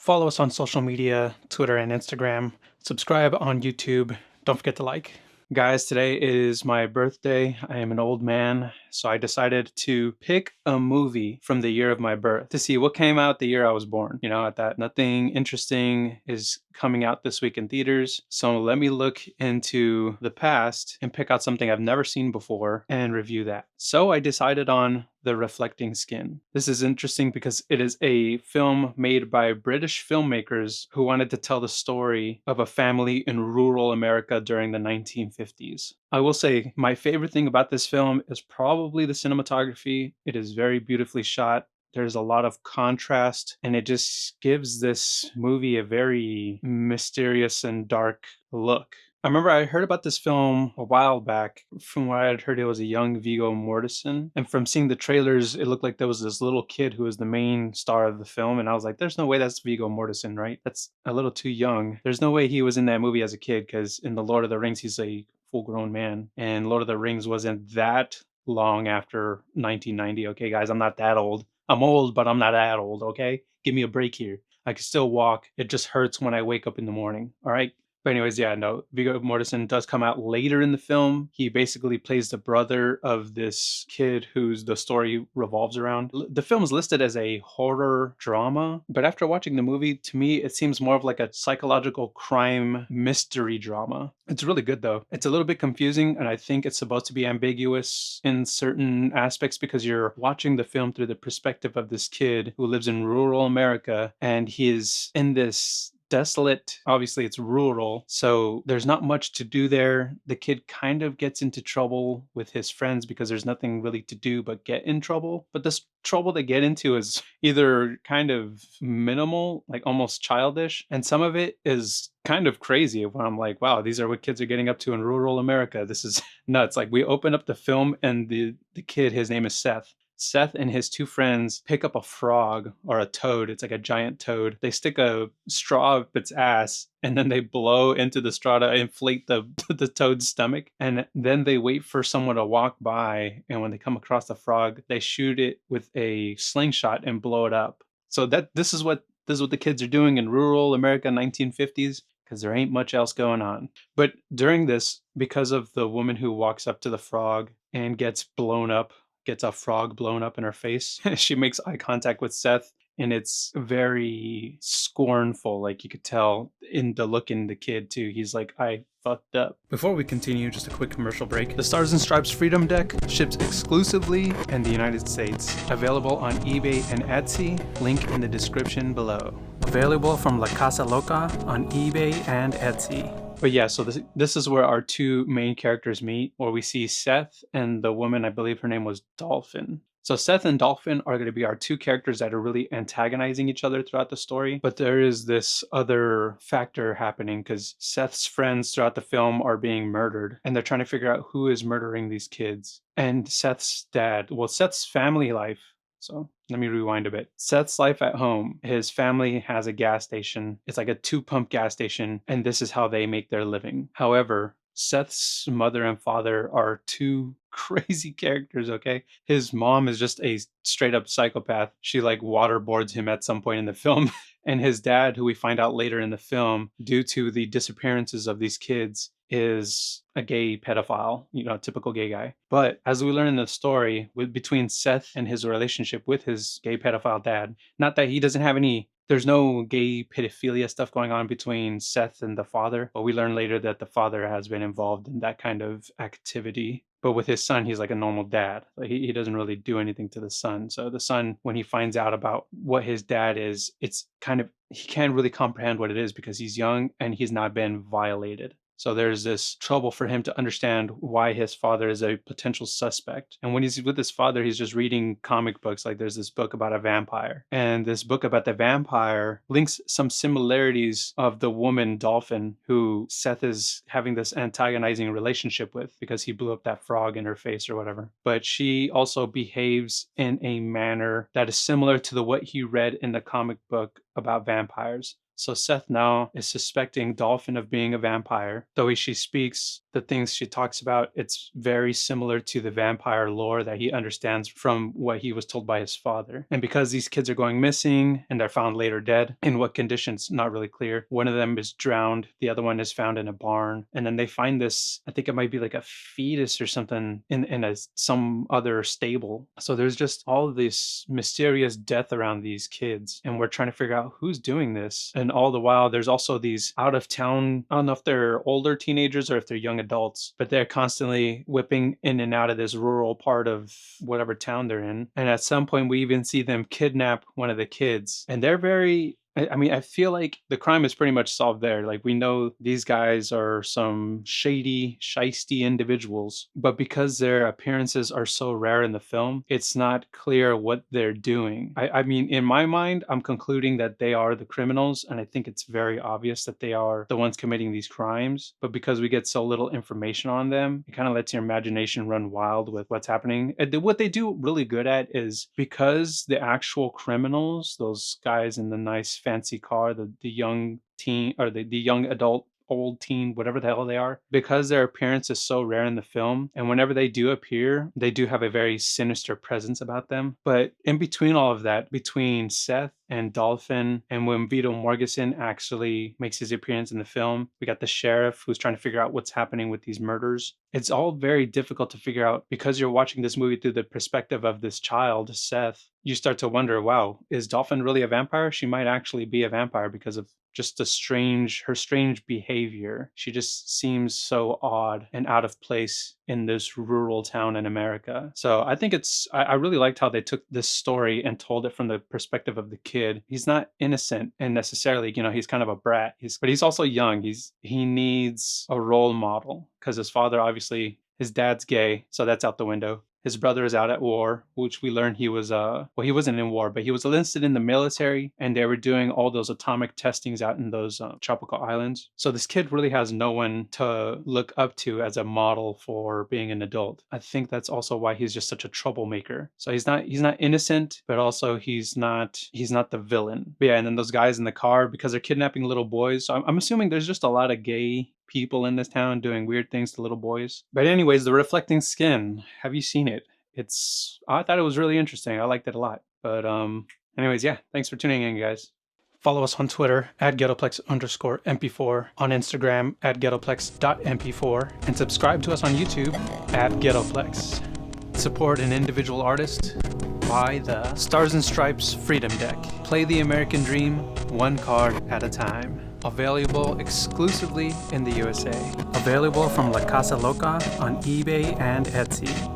Follow us on social media, Twitter and Instagram. Subscribe on YouTube. Don't forget to like. Guys, today is my birthday. I am an old man, so I decided to pick a movie from the year of my birth to see what came out the year I was born. At that, nothing interesting is coming out this week in theaters. So let me look into the past and pick out something I've never seen before and review that. So I decided on The Reflecting Skin. This is interesting because it is a film made by British filmmakers who wanted to tell the story of a family in rural America during the 1950s. I will say my favorite thing about this film is probably the cinematography. It is very beautifully shot. There's a lot of contrast, and it just gives this movie a very mysterious and dark look. I remember I heard about this film a while back. From what I had heard, it was a young Viggo Mortensen. And from seeing the trailers, it looked like there was this little kid who was the main star of the film. And I was like, there's no way that's Viggo Mortensen, right? That's a little too young. There's no way he was in that movie as a kid, because in The Lord of the Rings, he's a full-grown man. And Lord of the Rings wasn't that long after 1990. Okay, guys, I'm not that old. I'm old, but I'm not that old, okay? Give me a break here. I can still walk. It just hurts when I wake up in the morning, all right? But anyways, yeah, no, Viggo Mortensen does come out later in the film. He basically plays the brother of this kid who's the story revolves around. The film is listed as a horror drama, but after watching the movie, to me, it seems more of like a psychological crime mystery drama. It's really good though. It's a little bit confusing, and I think it's supposed to be ambiguous in certain aspects because you're watching the film through the perspective of this kid who lives in rural America, and he is in this desolate, obviously it's rural, so there's not much to do there. The kid kind of gets into trouble with his friends because there's nothing really to do but get in trouble. But this trouble they get into is either kind of minimal, like almost childish, and some of it is kind of crazy when I'm like, wow, these are what kids are getting up to in rural America. This is nuts. Like, we open up the film and the kid, his name is Seth. Seth and his two friends pick up a frog or a toad. It's like a giant toad. They stick a straw up its ass, and then they blow into the straw to inflate the the toad's stomach. And then they wait for someone to walk by, and when they come across the frog, they shoot it with a slingshot and blow it up. So this is what the kids are doing in rural America 1950s, because there ain't much else going on. But during this, because of the woman who walks up to the frog and gets a frog blown up in her face, she makes eye contact with Seth, and it's very scornful. Like, you could tell in the look in the kid too. He's like, I fucked up. Before we continue, just a quick commercial break. The Stars and Stripes Freedom Deck ships exclusively in the United States. Available on eBay and Etsy. Link in the description below. Available from La Casa Loca on eBay and Etsy. But yeah, so this is where our two main characters meet, where we see Seth and the woman, I believe her name was Dolphin. So Seth and Dolphin are going to be our two characters that are really antagonizing each other throughout the story. But there is this other factor happening because Seth's friends throughout the film are being murdered, and they're trying to figure out who is murdering these kids. And Seth's family life. So let me rewind a bit. Seth's life at home, his family has a gas station. It's like a 2-pump gas station, and this is how they make their living. However, Seth's mother and father are two crazy characters, okay? His mom is just a straight up psychopath. She like waterboards him at some point in the film. And his dad, who we find out later in the film, due to the disappearances of these kids, is a gay pedophile, a typical gay guy. But as we learn in the story, between Seth and his relationship with his gay pedophile dad, not that he doesn't have there's no gay pedophilia stuff going on between Seth and the father, but we learn later that the father has been involved in that kind of activity. But with his son, he's like a normal dad. Like, he doesn't really do anything to the son. So the son, when he finds out about what his dad is, it's kind of, he can't really comprehend what it is because he's young and he's not been violated. So there's this trouble for him to understand why his father is a potential suspect. And when he's with his father, he's just reading comic books. Like, there's this book about a vampire. And this book about the vampire links some similarities of the woman Dolphin, who Seth is having this antagonizing relationship with because he blew up that frog in her face or whatever. But she also behaves in a manner that is similar to what he read in the comic book about vampires. So Seth now is suspecting Dolphin of being a vampire. The way she speaks, the things she talks about, it's very similar to the vampire lore that he understands from what he was told by his father. And because these kids are going missing and they're found later dead, in what conditions, not really clear. One of them is drowned, the other one is found in a barn. And then they find this, I think it might be like a fetus or something in some other stable. So there's just all of this mysterious death around these kids. And we're trying to figure out who's doing this. And all the while, there's also these out of town, I don't know if they're older teenagers or if they're young adults, but they're constantly whipping in and out of this rural part of whatever town they're in. And at some point, we even see them kidnap one of the kids. And they're very I mean, I feel like the crime is pretty much solved there. Like, we know these guys are some shady, shisty individuals, but because their appearances are so rare in the film, it's not clear what they're doing. I mean, in my mind, I'm concluding that they are the criminals, and I think it's very obvious that they are the ones committing these crimes. But because we get so little information on them, it kind of lets your imagination run wild with what's happening. And what they do really good at is, because the actual criminals, those guys in the nice fancy car, the young teen or the young adult, old teen, whatever the hell they are, because their appearance is so rare in the film, and whenever they do appear, they do have a very sinister presence about them. But in between all of that, between Seth and Dolphin, and when Viggo Mortensen actually makes his appearance in the film, we got the sheriff who's trying to figure out what's happening with these murders. It's all very difficult to figure out because you're watching this movie through the perspective of this child, Seth. You start to wonder, wow, is Dolphin really a vampire? She might actually be a vampire because of just her strange behavior. She just seems so odd and out of place in this rural town in America. So I think I really liked how they took this story and told it from the perspective of the kid. He's not innocent and necessarily, he's kind of a brat. But he's also young. He needs a role model because his father, obviously, his dad's gay, so that's out the window. His brother is out at war, which we learned he was, he wasn't in war, but he was enlisted in the military, and they were doing all those atomic testings out in those tropical islands. So this kid really has no one to look up to as a model for being an adult. I think that's also why he's just such a troublemaker. So he's not innocent, but also he's not the villain. But yeah, and then those guys in the car, because they're kidnapping little boys. So I'm assuming there's just a lot of gay people in this town doing weird things to little boys. But anyways, the reflecting skin, have you seen it? I thought it was really interesting. I liked it a lot. But anyways, yeah, thanks for tuning in, guys. Follow us on Twitter at Ghettoplex_MP4, on Instagram at Ghettoplex.mp4, and subscribe to us on YouTube at Ghettoplex. Support an individual artist? Buy the Stars and Stripes Freedom Deck. Play the American Dream one card at a time. Available exclusively in the USA. Available from La Casa Loca on eBay and Etsy.